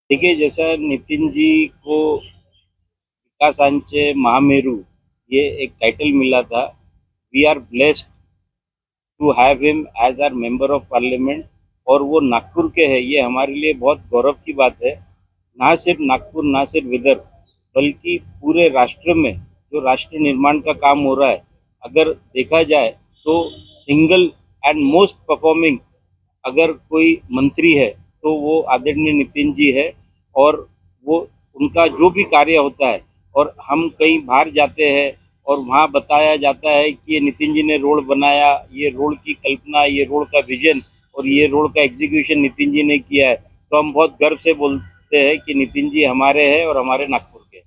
देखिए, जैसा नितिन जी को विकासांचे महामेरू ये एक टाइटल मिला था। We are blessed to have him as our member of parliament, और वो नागपुर के हैं, ये हमारे लिए बहुत गौरव की बात है। ना सिर्फ नागपुर, ना सिर्फ विदर्भ, बल्कि पूरे राष्ट्र में जो राष्ट्र निर्माण का काम हो रहा है, अगर देखा जाए तो सिंगल एंड मोस्ट परफॉर्मिंग अगर कोई मंत्री है तो वो आदरणीय नितिन जी है। और वो उनका जो भी कार्य होता है, और हम कहीं बाहर जाते हैं और वहाँ बताया जाता है कि ये नितिन जी ने रोड बनाया, ये रोड की कल्पना, ये रोड का विजन और ये रोड का एग्जीक्यूशन नितिन जी ने किया है, तो हम बहुत गर्व से बोलते हैं कि नितिन जी हमारे हैं और हमारे नागपुर के।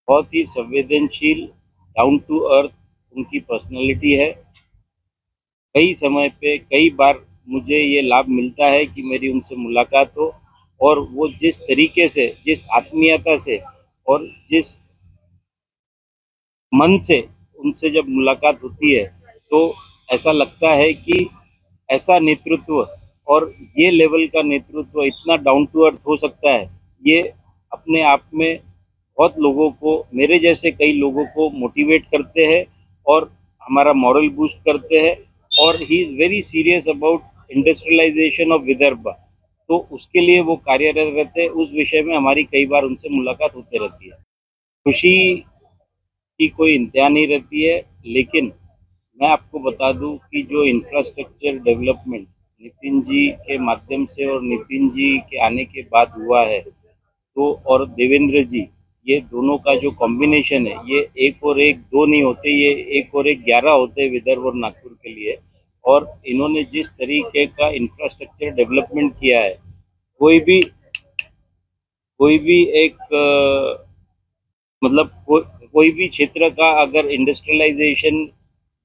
बहुत ही संवेदनशील, डाउन टू अर्थ उनकी पर्सनैलिटी है। कई समय पे कई बार मुझे ये लाभ मिलता है कि मेरी उनसे मुलाकात हो, और वो जिस तरीके से, जिस आत्मीयता से और जिस मन से उनसे जब मुलाकात होती है, तो ऐसा लगता है कि ऐसा नेतृत्व और ये लेवल का नेतृत्व इतना डाउन टू अर्थ हो सकता है, ये अपने आप में बहुत लोगों को, मेरे जैसे कई लोगों को मोटिवेट करते हैं और हमारा मॉरल बूस्ट करते हैं। और he is very serious about industrialisation of Vidarbha, तो उसके लिए वो कार्यरत रहते हैं। उस विषय में हमारी कई बार उनसे मुलाकात होती रहती है। खुशी की कोई इंतहा नहीं रहती है, लेकिन मैं आपको बता दूं कि जो इंफ्रास्ट्रक्चर डेवलपमेंट नितिन जी के माध्यम से और नितिन जी के आने के बाद हुआ है, तो और देवेंद्र जी, ये दोनों का जो कॉम्बिनेशन है, ये एक और एक दो नहीं होते, ये एक और एक 11 होते हैं विदर्भ और नागपुर के लिए। और इन्होंने जिस तरीके का इंफ्रास्ट्रक्चर डेवलपमेंट किया है, कोई भी कोई भी एक मतलब कोई भी क्षेत्र का अगर इंडस्ट्रियलाइजेशन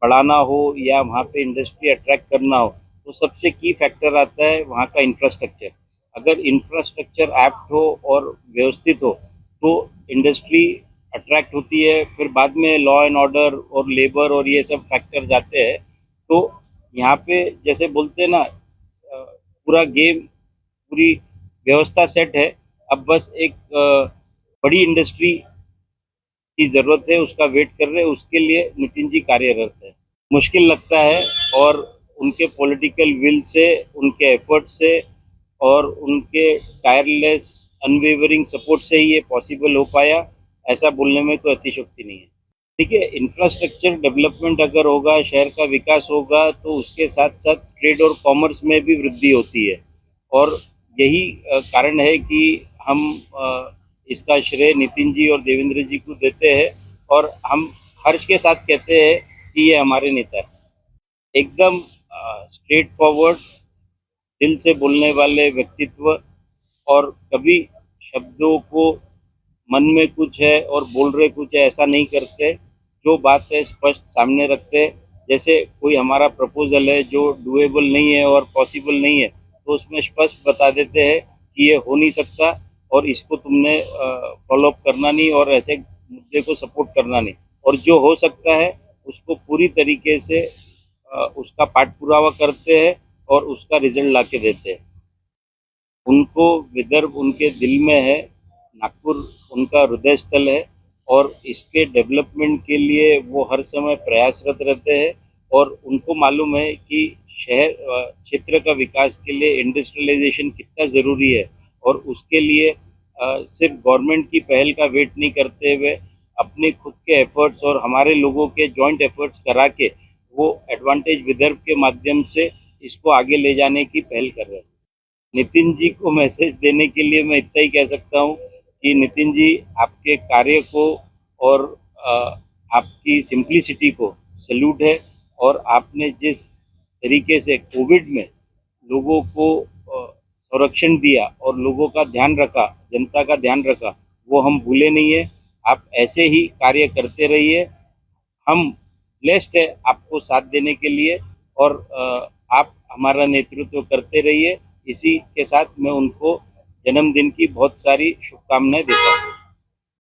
बढ़ाना हो या वहाँ पे इंडस्ट्री अट्रैक्ट करना हो, तो सबसे की फैक्टर आता है वहाँ का इंफ्रास्ट्रक्चर। अगर इंफ्रास्ट्रक्चर एप्ट हो और व्यवस्थित हो, तो इंडस्ट्री अट्रैक्ट होती है। फिर बाद में लॉ एंड ऑर्डर और लेबर और ये सब फैक्टर जाते हैं। तो यहाँ पे जैसे बोलते हैं ना, पूरा गेम, पूरी व्यवस्था सेट है। अब बस एक बड़ी इंडस्ट्री की ज़रूरत है, उसका वेट कर रहे हैं, उसके लिए नितिन जी कार्यरत है। मुश्किल लगता है, और उनके पॉलिटिकल विल से, उनके एफर्ट से और उनके टायरलेस अनवेवरिंग सपोर्ट से ही ये पॉसिबल हो पाया। ऐसा बोलने में कोई अतिशयोक्ति नहीं है। देखिए, इंफ्रास्ट्रक्चर डेवलपमेंट अगर होगा, शहर का विकास होगा, तो उसके साथ साथ ट्रेड और कॉमर्स में भी वृद्धि होती है। और यही कारण है कि हम इसका श्रेय नितिन जी और देवेंद्र जी को देते हैं, और हम हर्ष के साथ कहते हैं कि ये हमारे नेता है। एकदम स्ट्रेट फॉरवर्ड, दिल से बोलने वाले व्यक्तित्व, और कभी शब्दों को मन में कुछ है और बोल रहे कुछ है ऐसा नहीं करते। जो बात है स्पष्ट सामने रखते हैं। जैसे कोई हमारा प्रपोजल है जो डुएबल नहीं है और पॉसिबल नहीं है, तो उसमें स्पष्ट बता देते हैं कि ये हो नहीं सकता, और इसको तुमने फॉलो अप करना नहीं, और ऐसे मुद्दे को सपोर्ट करना नहीं। और जो हो सकता है उसको पूरी तरीके से उसका पाठ पुरावा करते हैं और उसका रिजल्ट ला के देते हैं। उनको विदर्भ उनके दिल में है, नागपुर उनका हृदय स्थल है, और इसके डेवलपमेंट के लिए वो हर समय प्रयासरत रहते हैं। और उनको मालूम है कि शहर क्षेत्र का विकास के लिए इंडस्ट्रियलाइजेशन कितना ज़रूरी है, और उसके लिए सिर्फ गवर्नमेंट की पहल का वेट नहीं करते हुए अपने खुद के एफर्ट्स और हमारे लोगों के जॉइंट एफर्ट्स करा के वो एडवांटेज विदर्भ के माध्यम से इसको आगे ले जाने की पहल कर रहे हैं। नितिन जी को मैसेज देने के लिए मैं इतना ही कह सकता हूँ कि नितिन जी, आपके कार्य को और अ, आपकी सिंप्लिसिटी को सैल्यूट है। और आपने जिस तरीके से कोविड में लोगों को संरक्षण दिया और लोगों का ध्यान रखा, जनता का ध्यान रखा, वो हम भूले नहीं है। आप ऐसे ही कार्य करते रहिए। हम ब्लेस्ड है आपको साथ देने के लिए, और आप हमारा नेतृत्व करते रहिए। इसी के साथ मैं उनको जन्मदिन की बहुत सारी शुभकामनाएं देता हूँ।